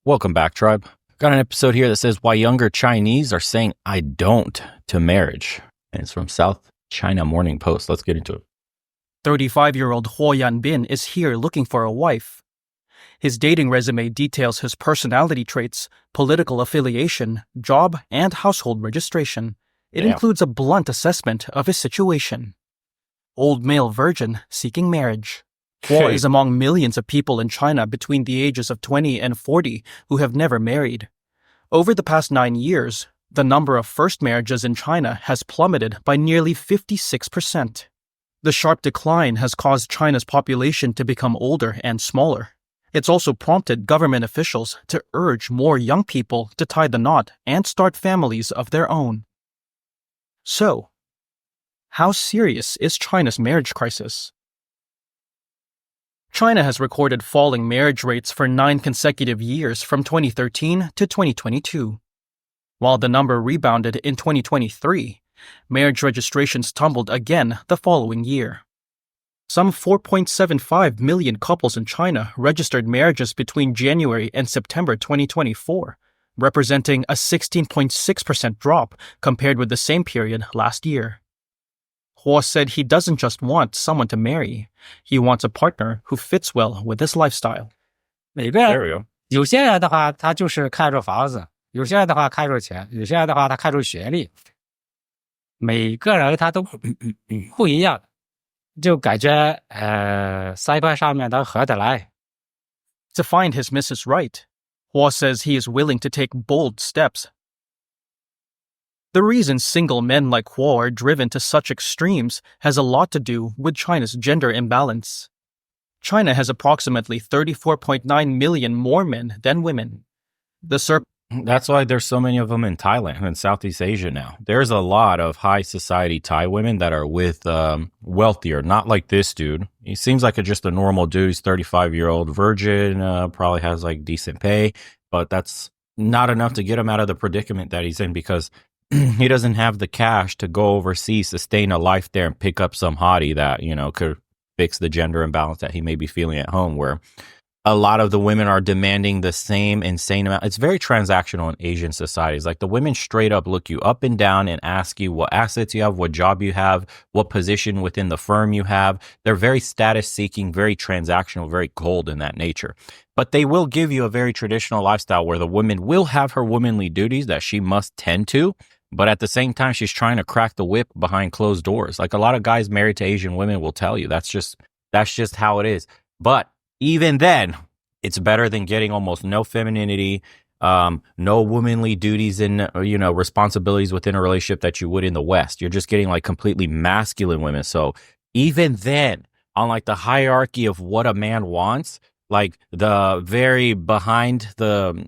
Welcome back, tribe. Got an episode here that says why younger Chinese are saying I don't to marriage. And it's from South China Morning Post. Let's get into it. 35-year-old Huo Yanbin is here looking for a wife. His dating resume details his personality traits, political affiliation, job, and household registration. It includes a blunt assessment of his situation. Old male virgin seeking marriage. Huo is among millions of people in China between the ages of 20 and 40 who have never married. Over the past 9 years, the number of first marriages in China has plummeted by nearly 56%. The sharp decline has caused China's population to become older and smaller. It's also prompted government officials to urge more young people to tie the knot and start families of their own. So, how serious is China's marriage crisis? China has recorded falling marriage rates for 9 consecutive years from 2013 to 2022. While the number rebounded in 2023, marriage registrations tumbled again the following year. Some 4.75 million couples in China registered marriages between January and September 2024, representing a 16.6% drop compared with the same period last year. Huo said he doesn't just want someone to marry, he wants a partner who fits well with his lifestyle. 每个 There we 人 go. 有些人的话，他就是看重房子；有些人的话看重钱；有些人的话，他看重学历。每个人他都不一样，就感觉三观上面都合得来。To find his Mrs. Right, Huo says he is willing to take bold steps. The reason single men like Huo are driven to such extremes has a lot to do with China's gender imbalance. China has approximately 34.9 million more men than women. That's why there's so many of them in Thailand and Southeast Asia now. There's a lot of high society Thai women that are with wealthier, not like this dude. He seems like just a normal dude. He's 35-year-old virgin, probably has like decent pay, but that's not enough to get him out of the predicament that he's in because he doesn't have the cash to go overseas, sustain a life there, and pick up some hottie that, could fix the gender imbalance that he may be feeling at home, where a lot of the women are demanding the same insane amount. It's very transactional in Asian societies. Like the women straight up look you up and down and ask you what assets you have, what job you have, what position within the firm you have. They're very status seeking, very transactional, very cold in that nature. But they will give you a very traditional lifestyle where the woman will have her womanly duties that she must tend to. But at the same time, she's trying to crack the whip behind closed doors. Like a lot of guys married to Asian women will tell you that's just how it is. But even then, it's better than getting almost no femininity, no womanly duties and responsibilities within a relationship that you would in the West. You're just getting like completely masculine women. So even then, on like the hierarchy of what a man wants, like the very behind the,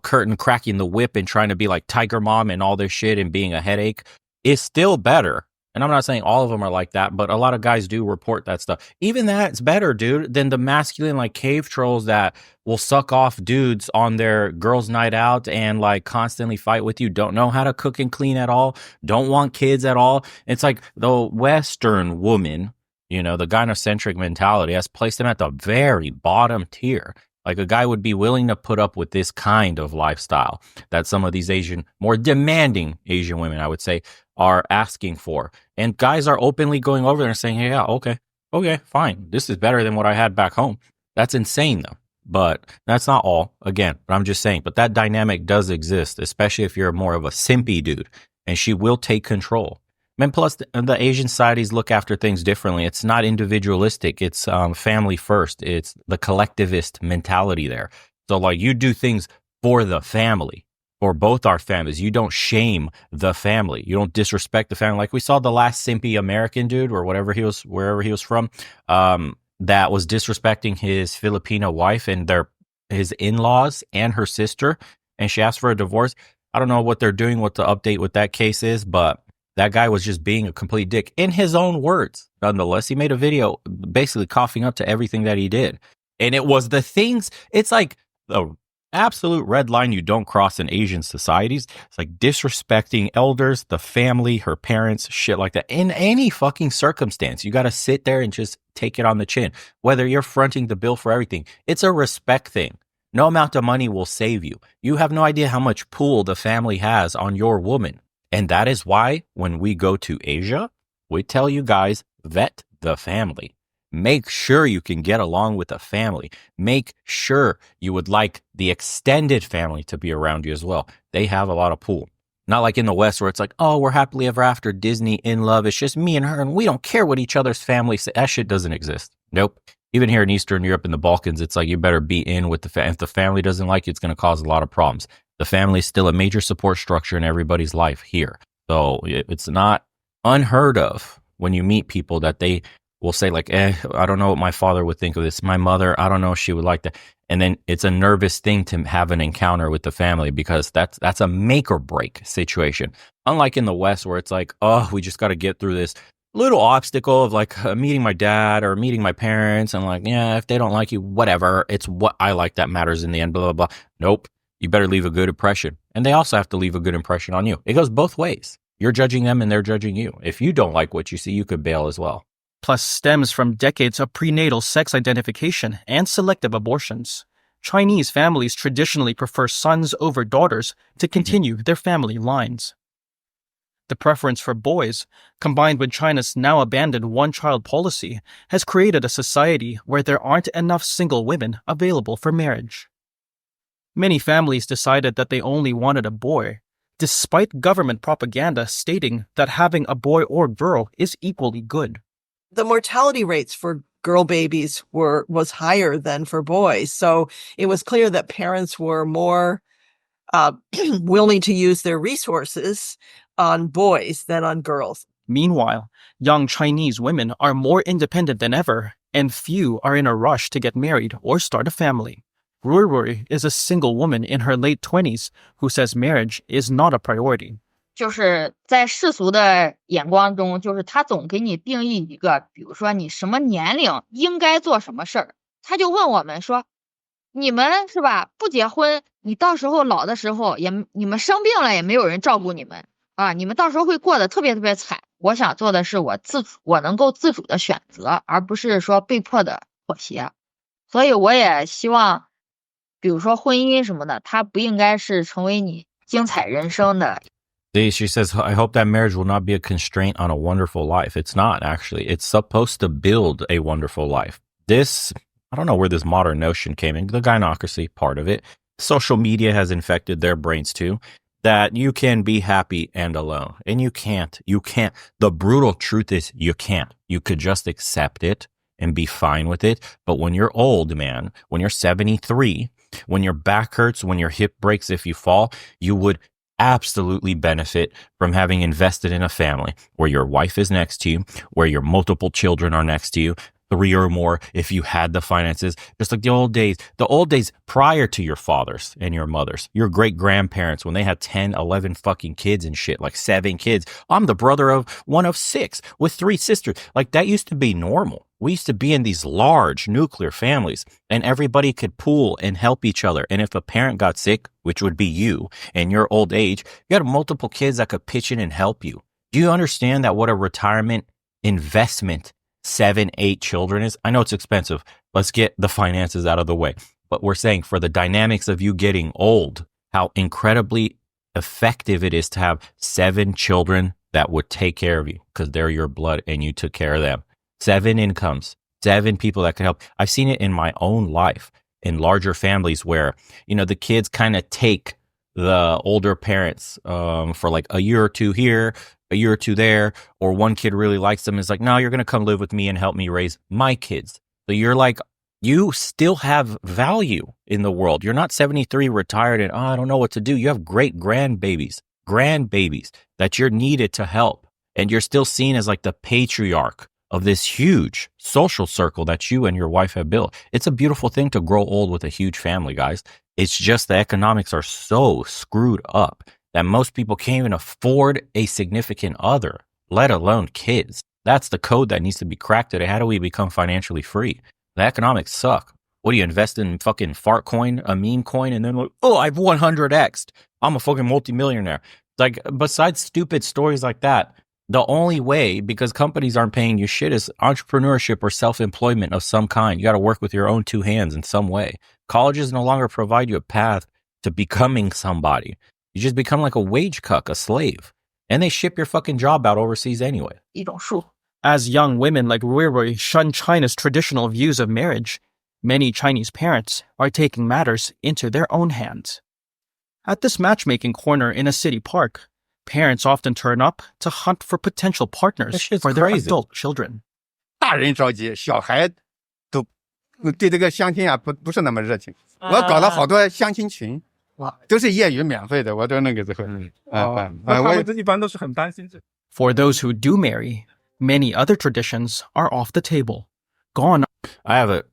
curtain cracking the whip and trying to be like Tiger Mom and all this shit and being a headache is still better. And I'm not saying all of them are like that, but a lot of guys do report that stuff. Even that's better, dude, than the masculine like cave trolls that will suck off dudes on their girls' night out and like constantly fight with you, don't know how to cook and clean at all, don't want kids at all. It's like the Western woman, the gynocentric mentality has placed them at the very bottom tier. Like a guy would be willing to put up with this kind of lifestyle that some of these more demanding Asian women, I would say, are asking for. And guys are openly going over there and saying, hey, yeah, okay, fine. This is better than what I had back home. That's insane though. But that's not all, again, but I'm just saying, but that dynamic does exist, especially if you're more of a simpy dude and she will take control. And plus, the Asian societies look after things differently. It's not individualistic. It's family first. It's the collectivist mentality there. So, like, you do things for the family, for both our families. You don't shame the family. You don't disrespect the family. Like we saw the last simpy American dude or wherever he was from, that was disrespecting his Filipino wife and his in-laws and her sister. And she asked for a divorce. I don't know what they're doing, what the update with that case is, but that guy was just being a complete dick in his own words. Nonetheless, he made a video basically coughing up to everything that he did. And it was the things, it's like the absolute red line you don't cross in Asian societies. It's like disrespecting elders, the family, her parents, shit like that. In any fucking circumstance, you got to sit there and just take it on the chin. Whether you're fronting the bill for everything, it's a respect thing. No amount of money will save you. You have no idea how much pull the family has on your woman. And that is why when we go to Asia, we tell you guys, vet the family. Make sure you can get along with the family. Make sure you would like the extended family to be around you as well. They have a lot of pull. Not like in the West where it's like, oh, we're happily ever after, Disney, in love. It's just me and her and we don't care what each other's family say. That shit doesn't exist. Nope. Even here in Eastern Europe and the Balkans, it's like you better be in with the family. If the family doesn't like you, it's going to cause a lot of problems. The family is still a major support structure in everybody's life here. So it's not unheard of when you meet people that they will say like, I don't know what my father would think of this. My mother, I don't know if she would like that. And then it's a nervous thing to have an encounter with the family because that's a make or break situation. Unlike in the West where it's like, oh, we just got to get through this little obstacle of like meeting my dad or meeting my parents. And like, yeah, if they don't like you, whatever. It's what I like that matters in the end, blah, blah, blah. Nope. You better leave a good impression. And they also have to leave a good impression on you. It goes both ways. You're judging them and they're judging you. If you don't like what you see, you could bail as well. Plus stems from decades of prenatal sex identification and selective abortions. Chinese families traditionally prefer sons over daughters to continue their family lines. The preference for boys, combined with China's now abandoned one-child policy, has created a society where there aren't enough single women available for marriage. Many families decided that they only wanted a boy, despite government propaganda stating that having a boy or girl is equally good. The mortality rates for girl babies was higher than for boys. So it was clear that parents were more willing to use their resources on boys than on girls. Meanwhile, young Chinese women are more independent than ever, and few are in a rush to get married or start a family. Rui is a single woman in her late 20s who says marriage is not a priority. 就是在世俗的眼光中，就是他总给你定义一个，比如说你什么年龄应该做什么事儿，他就问我们说，你们是吧，不结婚，你到时候老的时候你们生病了也没有人照顾你们啊，你们到时候会过得特别特别惨。我想做的是我能够自主的选择，而不是说被迫的妥协。所以我也希望，比如说婚姻什么的，它不应该是成为你精彩人生的。She says, I hope that marriage will not be a constraint on a wonderful life. It's not, actually. It's supposed to build a wonderful life. I don't know where this modern notion came in. The gynocracy part of it. Social media has infected their brains too, that you can be happy and alone. And you can't. The brutal truth is you can't. You could just accept it and be fine with it. But when you're old, man, when you're 73, when your back hurts, when your hip breaks if you fall, you would absolutely benefit from having invested in a family where your wife is next to you, where your multiple children are next to you, 3 or more if you had the finances, just like the old days prior to your fathers and your mothers, your great grandparents when they had 10, 11 fucking kids and shit, like 7 kids. I'm the brother of one of 6 with 3 sisters. Like that used to be normal. We used to be in these large nuclear families and everybody could pool and help each other. And if a parent got sick, which would be you in your old age, you had multiple kids that could pitch in and help you. Do you understand that what a retirement investment 7, 8 children is? I know it's expensive. Let's get the finances out of the way. But we're saying for the dynamics of you getting old, how incredibly effective it is to have 7 children that would take care of you because they're your blood and you took care of them. 7 incomes, 7 people that could help. I've seen it in my own life in larger families where, the kids kind of take the older parents for like a year or 2 here, a year or 2 there, or one kid really likes them. Is like, no, you're going to come live with me and help me raise my kids. So you're like, you still have value in the world. You're not 73 retired and, I don't know what to do. You have great grandbabies that you're needed to help. And you're still seen as like the patriarch of this huge social circle that you and your wife have built. It's a beautiful thing to grow old with a huge family, guys. It's just the economics are so screwed up that most people can't even afford a significant other, let alone kids. That's the code that needs to be cracked today. How do we become financially free? The economics suck. What do you invest in fucking fart coin, a meme coin, and then, I've 100x'd. I'm a fucking multimillionaire. Like, besides stupid stories like that, the only way, because companies aren't paying you shit, is entrepreneurship or self-employment of some kind. You got to work with your own 2 hands in some way. Colleges no longer provide you a path to becoming somebody. You just become like a wage cuck, a slave. And they ship your fucking job out overseas anyway. 一种术。 As young women like Ruirui shun China's traditional views of marriage, many Chinese parents are taking matters into their own hands. At this matchmaking corner in a city park, parents often turn up to hunt for potential This partners shit's for their crazy. adult children. 大人着急，小孩都对这个相亲啊不是那么热情。我搞了好多相亲群，哇，都是业余免费的，我都那个会。我一般都是很担心这。 For those who do marry, many other traditions are off the table. Gone I have a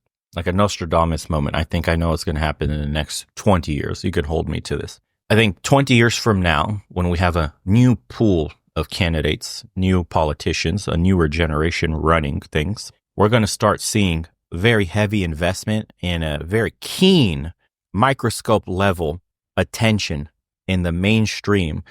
Nostradamus moment. I think I know what's going to happen in the next 20 years. You could hold me to this. I think 20 years from now, when we have a new pool of candidates, new politicians, a newer generation running things, we're going to start seeing very heavy investment and a very keen microscope level attention in the mainstream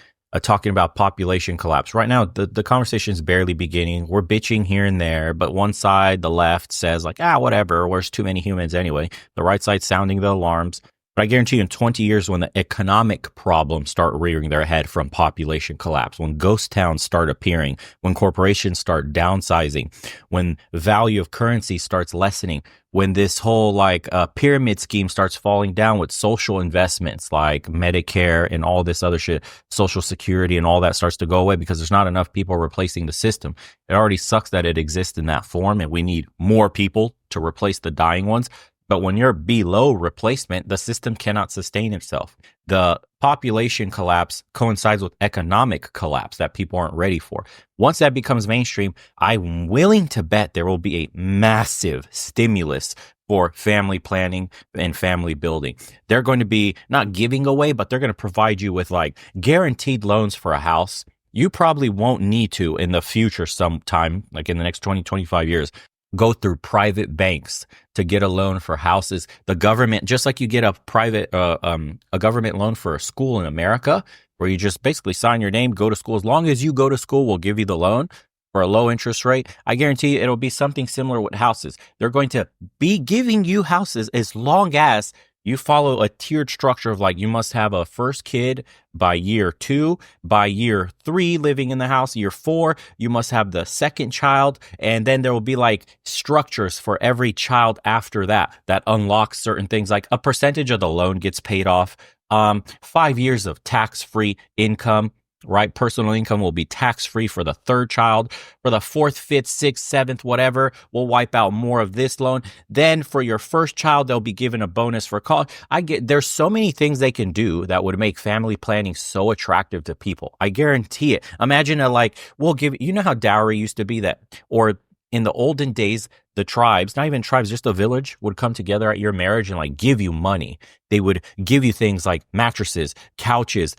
talking about population collapse. Right now, the conversation is barely beginning. We're bitching here and there, but one side, the left, says like, whatever, there's too many humans anyway. The right side sounding the alarms. But I guarantee you in 20 years, when the economic problems start rearing their head from population collapse, when ghost towns start appearing, when corporations start downsizing, when value of currency starts lessening, when this whole pyramid scheme starts falling down with social investments like Medicare and all this other shit, Social Security and all that starts to go away because there's not enough people replacing the system. It already sucks that it exists in that form and we need more people to replace the dying ones. But when you're below replacement, the system cannot sustain itself. The population collapse coincides with economic collapse that people aren't ready for. Once that becomes mainstream, I'm willing to bet there will be a massive stimulus for family planning and family building. They're going to be not giving away, but they're going to provide you with guaranteed loans for a house. You probably won't need to in the future sometime, like in the next 20, 25 years, go through private banks to get a loan for houses. The government, just like you get a government loan for a school in America, where you just basically sign your name, go to school. As long as you go to school, we'll give you the loan for a low interest rate. I guarantee you it'll be something similar with houses. They're going to be giving you houses as long as you follow a tiered structure of you must have a first kid by year 2, by year 3 living in the house, year 4, you must have the second child. And then there will be structures for every child after that unlocks certain things, like a percentage of the loan gets paid off. 5 years of tax-free income, right? Personal income will be tax-free for the third child. For the 4th, 5th, 6th, 7th, whatever, we'll wipe out more of this loan. Then for your first child, they'll be given a bonus for college. There's so many things they can do that would make family planning so attractive to people. I guarantee it. Imagine we'll give, you know how dowry used to be that, or in the olden days, the tribes, not even tribes, just a village would come together at your marriage and give you money. They would give you things like mattresses, couches,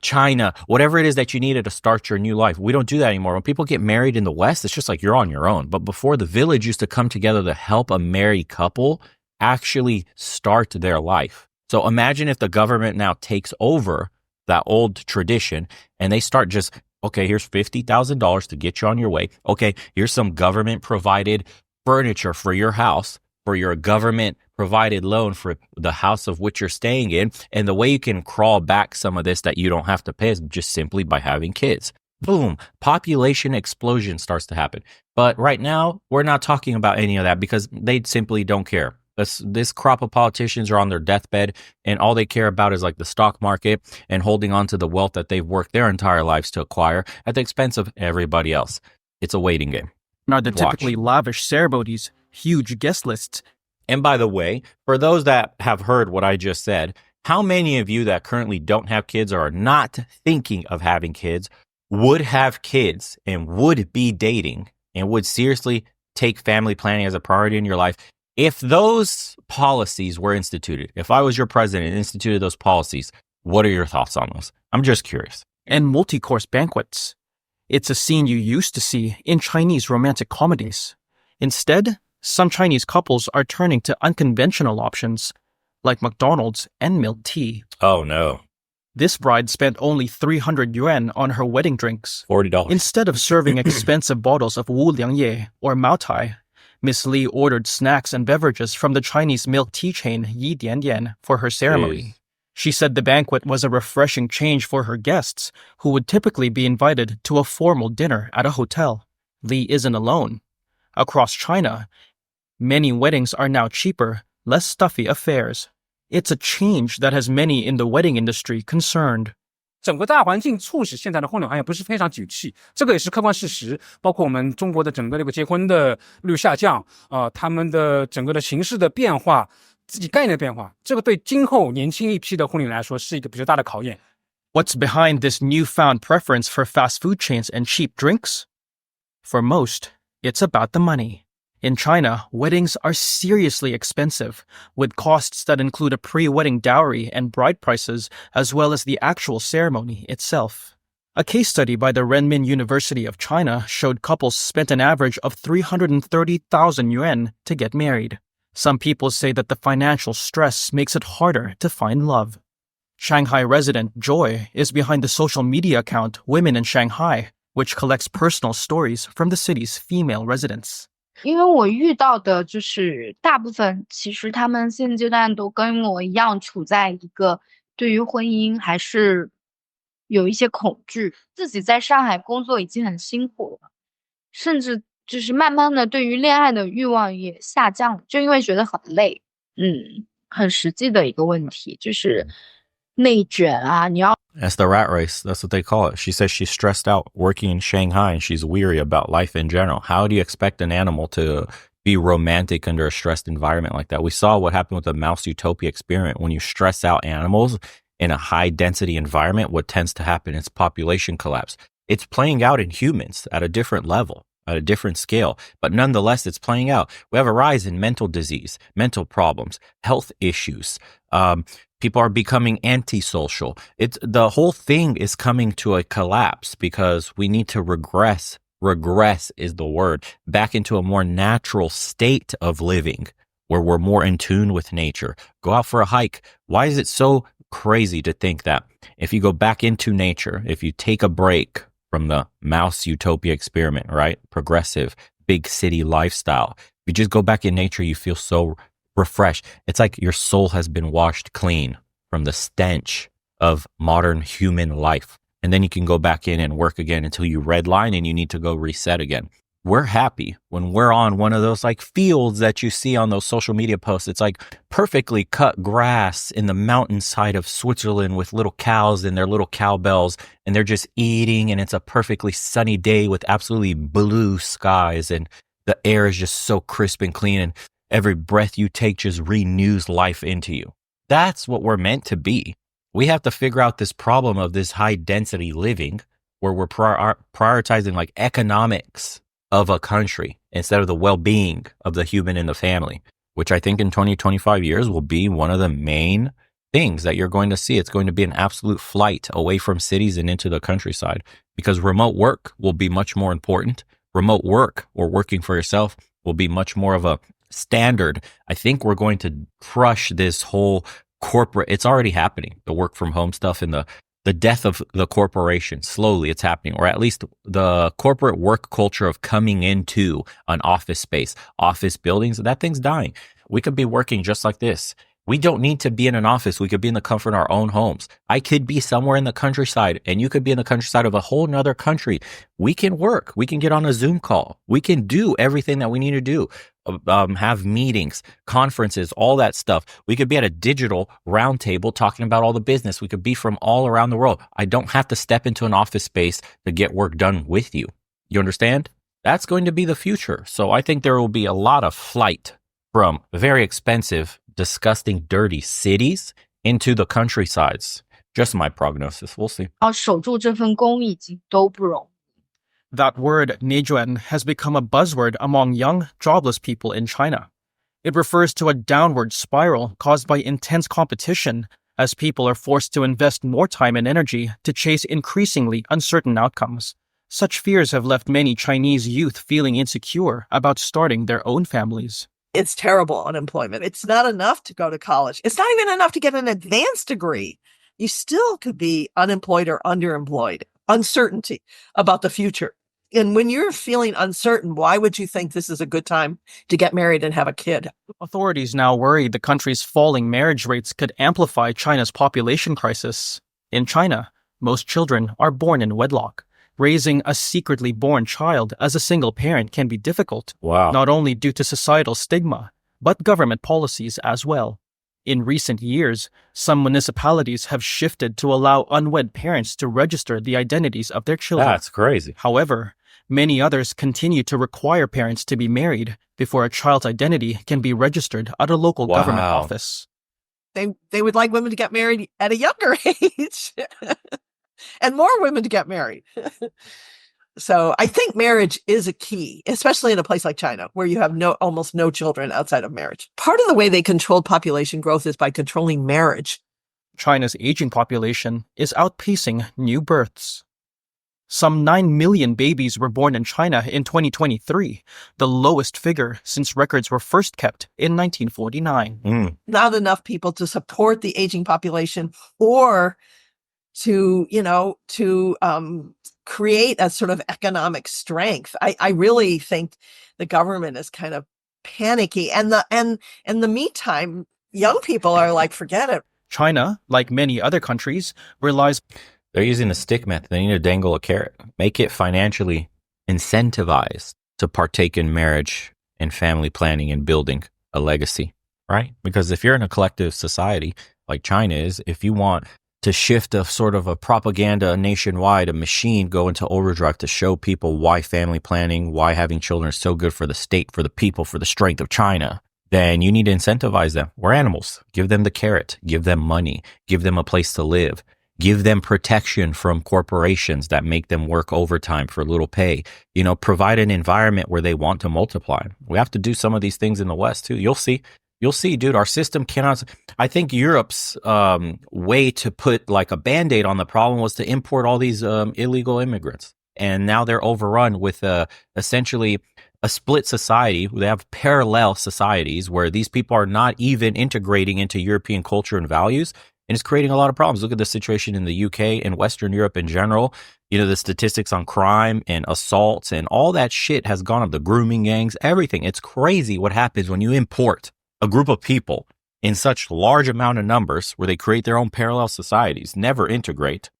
china, whatever it is that you needed to start your new life. We don't do that anymore. When people get married in the West, it's just you're on your own. But before, the village used to come together to help a married couple actually start their life. So imagine if the government now takes over that old tradition and they start just, okay, here's $50,000 to get you on your way. Okay, here's some government provided furniture for your house, for your government provided loan for the house of which you're staying in. And the way you can crawl back some of this that you don't have to pay is just simply by having kids. Boom, population explosion starts to happen. But right now, we're not talking about any of that because they simply don't care. This crop of politicians are on their deathbed and all they care about is the stock market and holding on to the wealth that they've worked their entire lives to acquire at the expense of everybody else. It's a waiting game. Are the typically lavish ceremonies, huge guest lists. And by the way, for those that have heard what I just said, how many of you that currently don't have kids or are not thinking of having kids would have kids and would be dating and would seriously take family planning as a priority in your life? If those policies were instituted, if I was your president and instituted those policies, what are your thoughts on those? I'm just curious. And multi-course banquets. It's a scene you used to see in Chinese romantic comedies. Instead, some Chinese couples are turning to unconventional options like McDonald's and milk tea. Oh no. This bride spent only 300 yuan on her wedding drinks. $40. Instead of serving expensive bottles of Wu Liang Ye or Mao Tai, Miss Li ordered snacks and beverages from the Chinese milk tea chain Yi Dian Dian for her ceremony. Jeez. She said the banquet was a refreshing change for her guests, who would typically be invited to a formal dinner at a hotel. Li isn't alone. Across China, many weddings are now cheaper, less stuffy affairs. It's a change that has many in the wedding industry concerned. 整个大环境促使现在的婚恋行业不是非常景气，这个也是客观事实。包括我们中国的整个这个结婚的率下降，他们的整个的形式的变化，自己概念的变化，这个对今后年轻一批的婚礼来说是一个比较大的考验。What's behind this newfound preference for fast food chains and cheap drinks? For most, it's about the money. In China, weddings are seriously expensive, with costs that include a pre-wedding dowry and bride prices, as well as the actual ceremony itself. A case study by the Renmin University of China showed couples spent an average of 330,000 yuan to get married. Some people say that the financial stress makes it harder to find love. Shanghai resident Joy is behind the social media account Women in Shanghai, which collects personal stories from the city's female residents. 因为我遇到的就是大部分，其实他们现阶段都跟我一样，处在一个对于婚姻还是有一些恐惧。自己在上海工作已经很辛苦了，甚至就是慢慢的对于恋爱的欲望也下降了，就因为觉得很累。很实际的一个问题就是内卷啊，你要 That's the rat race. That's what they call it. She says she's stressed out working in Shanghai and she's weary about life in general. How do you expect an animal to be romantic under a stressed environment like that? We saw what happened with the Mouse Utopia experiment. When you stress out animals in a high density environment, what tends to happen is population collapse. It's playing out in humans at a different level, at a different scale, but nonetheless, it's playing out. We have a rise in mental disease, mental problems, health issues. People are becoming antisocial. The whole thing is coming to a collapse because we need to regress. Regress is the word, back into a more natural state of living where we're more in tune with nature. Go out for a hike. Why is it so crazy to think that if you go back into nature, if you take a break from the Mouse Utopia experiment, right? Progressive, big city lifestyle. If you just go back in nature, you feel so refreshed. It's like your soul has been washed clean from the stench of modern human life. And then you can go back in and work again until you redline and you need to go reset again. We're happy when we're on one of those like fields that you see on those social media posts. It's like perfectly cut grass in the mountainside of Switzerland with little cows and their little cowbells, and they're just eating, and it's a perfectly sunny day with absolutely blue skies, and the air is just so crisp and clean, and every breath you take just renews life into you. That's what we're meant to be. We have to figure out this problem of this high density living where we're prioritizing like economics of a country instead of the well-being of the human and the family, which I think in 20, 25 years will be one of the main things that you're going to see. It's going to be an absolute flight away from cities and into the countryside because remote work will be much more important. Remote work or working for yourself will be much more of a standard. I think we're going to crush this whole corporate. It's already happening. The work from home stuff and the death of the corporation. Slowly it's happening, or at least the corporate work culture of coming into an office space, office buildings. That thing's dying. We could be working just like this. We don't need to be in an office. We could be in the comfort of our own homes. I could be somewhere in the countryside and you could be in the countryside of a whole nother country. We can work. We can get on a Zoom call. We can do everything that we need to do. Have meetings, conferences, all that stuff. We could be at a digital roundtable talking about all the business. We could be from all around the world. I don't have to step into an office space to get work done with you. You understand? That's going to be the future. So I think there will be a lot of flight from very expensive, disgusting, dirty cities into the countrysides. Just my prognosis. We'll see. 要守住这份工已经都不容易。 That word, nejuan, has become a buzzword among young, jobless people in China. It refers to a downward spiral caused by intense competition as people are forced to invest more time and energy to chase increasingly uncertain outcomes. Such fears have left many Chinese youth feeling insecure about starting their own families. It's terrible unemployment. It's not enough to go to college. It's not even enough to get an advanced degree. You still could be unemployed or underemployed. Uncertainty about the future. And when you're feeling uncertain, why would you think this is a good time to get married and have a kid? Authorities now worry the country's falling marriage rates could amplify China's population crisis. In China, most children are born in wedlock. Raising a secretly born child as a single parent can be difficult, Wow. not only due to societal stigma, but government policies as well. In recent years, some municipalities have shifted to allow unwed parents to register the identities of their children. That's crazy. However, many others continue to require parents to be married before a child's identity can be registered at a local government Wow. office. They would like women to get married at a younger age and more women to get married. So I think marriage is a key, especially in a place like China, where you have almost no children outside of marriage. Part of the way they controlled population growth is by controlling marriage. China's aging population is outpacing new births. Some 9 million babies were born in China in 2023, the lowest figure since records were first kept in 1949. Not enough people to support the aging population or to create a sort of economic strength. I really think the government is kind of panicky. And in the meantime, young people are like, forget it. China, like many other countries, relies. They're using the stick method. They need to dangle a carrot, make it financially incentivized to partake in marriage and family planning and building a legacy, right? Because if you're in a collective society like China is, if you want to shift a sort of a propaganda nationwide, a machine go into overdrive to show people why family planning, why having children is so good for the state, for the people, for the strength of China, then you need to incentivize them. We're animals. Give them the carrot, give them money, give them a place to live, give them protection from corporations that make them work overtime for little pay, provide an environment where they want to multiply. We have to do some of these things in the West too. You'll see, dude, our system cannot. I think Europe's way to put like a Band-Aid on the problem was to import all these illegal immigrants. And now they're overrun with essentially a split society. They have parallel societies where these people are not even integrating into European culture and values. And it's creating a lot of problems. Look at the situation in the UK and Western Europe in general. The statistics on crime and assaults and all that shit has gone up. The grooming gangs, everything. It's crazy what happens when you import a group of people in such large amount of numbers where they create their own parallel societies, never integrate,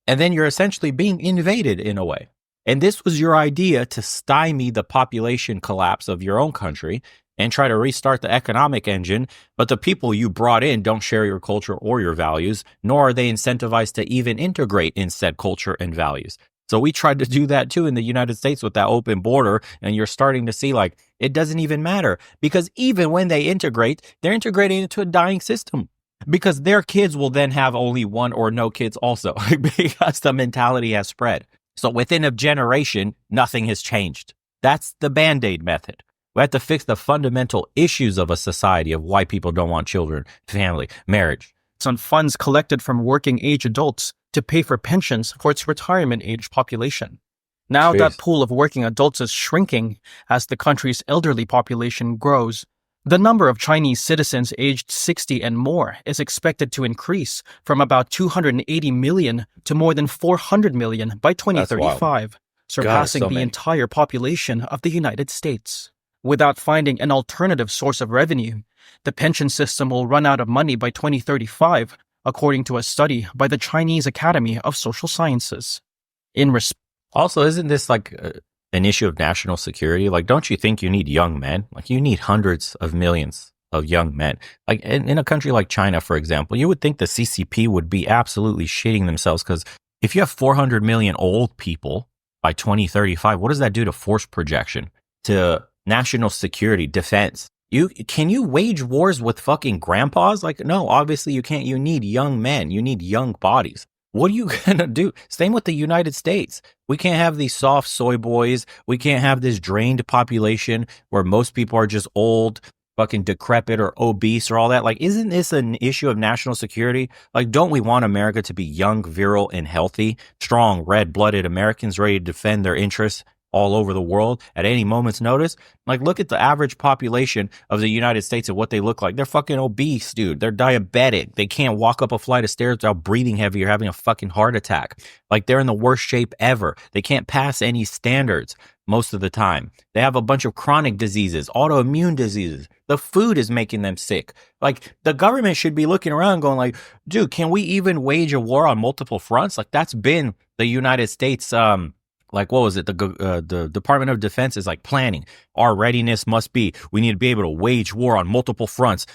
and then you're essentially being invaded in a way. And this was your idea to stymie the population collapse of your own country and try to restart the economic engine, but the people you brought in don't share your culture or your values, nor are they incentivized to even integrate in said culture and values. So we tried to do that too in the United States with that open border, and you're starting to see like it doesn't even matter because even when they integrate, they're integrating into a dying system because their kids will then have only one or no kids also because the mentality has spread. So within a generation, nothing has changed. That's the Band-Aid method. We have to fix the fundamental issues of a society of why people don't want children, family, marriage. On funds collected from working age adults to pay for pensions for its retirement age population. Now that pool of working adults is shrinking as the country's elderly population grows. The number of Chinese citizens aged 60 and more is expected to increase from about 280 million to more than 400 million by 2035, surpassing the entire population of the United States. Without finding an alternative source of revenue, the pension system will run out of money by 2035, according to a study by the Chinese Academy of Social Sciences. Also, isn't this like an issue of national security? Like, don't you think you need young men? Like, you need hundreds of millions of young men. Like, in a country like China, for example, you would think the CCP would be absolutely shitting themselves because if you have 400 million old people by 2035, what does that do to force projection, to national security, defense? Can you wage wars with fucking grandpas? Like, no, obviously you can't. You need young men. You need young bodies. What are you going to do? Same with the United States. We can't have these soft soy boys. We can't have this drained population where most people are just old, fucking decrepit or obese or all that. Like, isn't this an issue of national security? Like, don't we want America to be young, virile, and healthy, strong, red-blooded Americans ready to defend their interests all over the world at any moment's notice. Like, look at the average population of the United States and what they look like. They're fucking obese, dude. They're diabetic. They can't walk up a flight of stairs without breathing heavy or having a fucking heart attack. Like, they're in the worst shape ever. They can't pass any standards most of the time. They have a bunch of chronic diseases, autoimmune diseases. The food is making them sick. Like, the government should be looking around going like, dude, can we even wage a war on multiple fronts? Like, that's been the United States, like, what was it? The Department of Defense is like planning. Our readiness must be, we need to be able to wage war on multiple fronts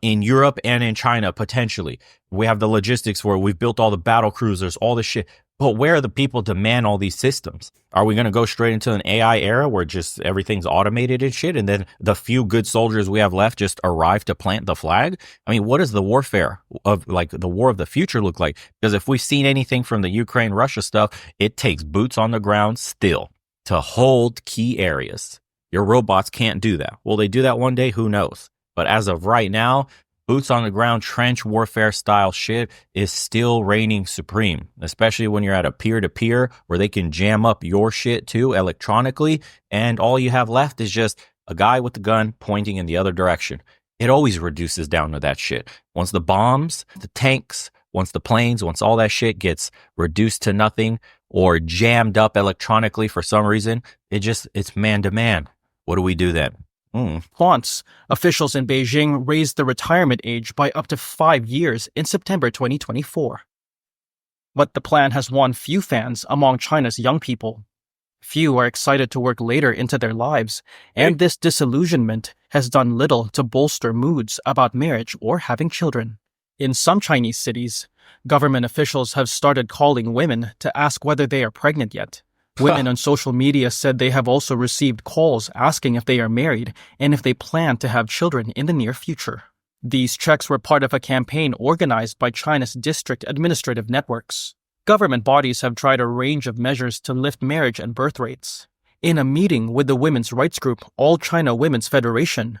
in Europe and in China, potentially. We have the logistics for it. We've built all the battle cruisers, all this shit. But where are the people to man all these systems? Are we going to go straight into an AI era where just everything's automated and shit, and then the few good soldiers we have left just arrive to plant the flag? I mean, what does the warfare of, like, the war of the future look like? Because if we've seen anything from the Ukraine-Russia stuff, it takes boots on the ground still to hold key areas. Your robots can't do that. Will they do that one day? Who knows? But as of right now, boots on the ground, trench warfare style shit is still reigning supreme, especially when you're at a peer-to-peer where they can jam up your shit too electronically, and all you have left is just a guy with the gun pointing in the other direction. It always reduces down to that shit. Once the bombs, the tanks, once the planes, once all that shit gets reduced to nothing or jammed up electronically for some reason, it's man to man. What do we do then? Once, officials in Beijing raised the retirement age by up to 5 years in September 2024. But the plan has won few fans among China's young people. Few are excited to work later into their lives, and this disillusionment has done little to bolster moods about marriage or having children. In some Chinese cities, government officials have started calling women to ask whether they are pregnant yet. Women on social media said they have also received calls asking if they are married and if they plan to have children in the near future. These checks were part of a campaign organized by China's district administrative networks. Government bodies have tried a range of measures to lift marriage and birth rates. In a meeting with the women's rights group All China Women's Federation,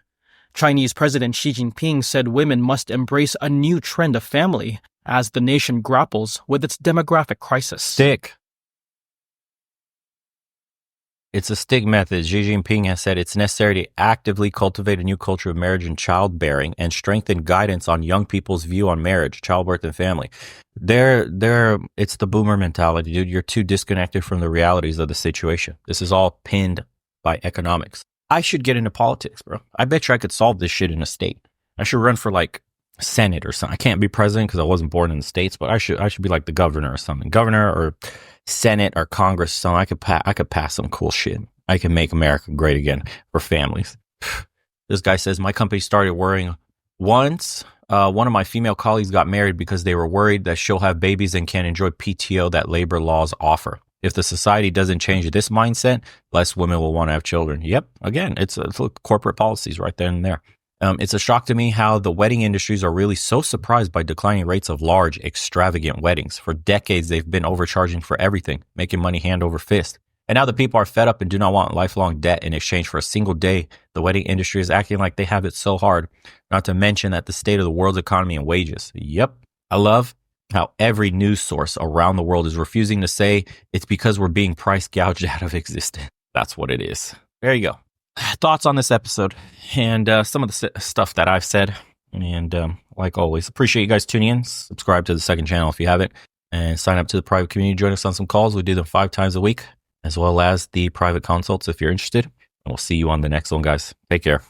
Chinese President Xi Jinping said women must embrace a new trend of family as the nation grapples with its demographic crisis. Stick. It's a stick method. Xi Jinping has said it's necessary to actively cultivate a new culture of marriage and childbearing and strengthen guidance on young people's view on marriage, childbirth, and family. It's the boomer mentality, dude. You're too disconnected from the realities of the situation. This is all pinned by economics. I should get into politics, bro. I bet you I could solve this shit in a state. I should run for like Senate or something. I can't be president because I wasn't born in the States, but I should be like the governor or something. Governor or Senate or Congress, so I could pass some cool shit. I can make America great again for families. This guy says, my company started worrying once one of my female colleagues got married because they were worried that she'll have babies and can't enjoy PTO that labor laws offer. If the society doesn't change this mindset, less women will want to have children. Yep. Again, it's corporate policies right there and there. It's a shock to me how the wedding industries are really so surprised by declining rates of large, extravagant weddings. For decades, they've been overcharging for everything, making money hand over fist. And now the people are fed up and do not want lifelong debt in exchange for a single day. The wedding industry is acting like they have it so hard, not to mention that the state of the world's economy and wages. Yep. I love how every news source around the world is refusing to say it's because we're being price gouged out of existence. That's what it is. There you go. Thoughts on this episode and some of the stuff that I've said. And like always, appreciate you guys tuning in. Subscribe to the second channel if you haven't, and sign up to the private community. Join us on some calls. We do them 5 times a week, as well as the private consults if you're interested. And we'll see you on the next one, guys. Take care.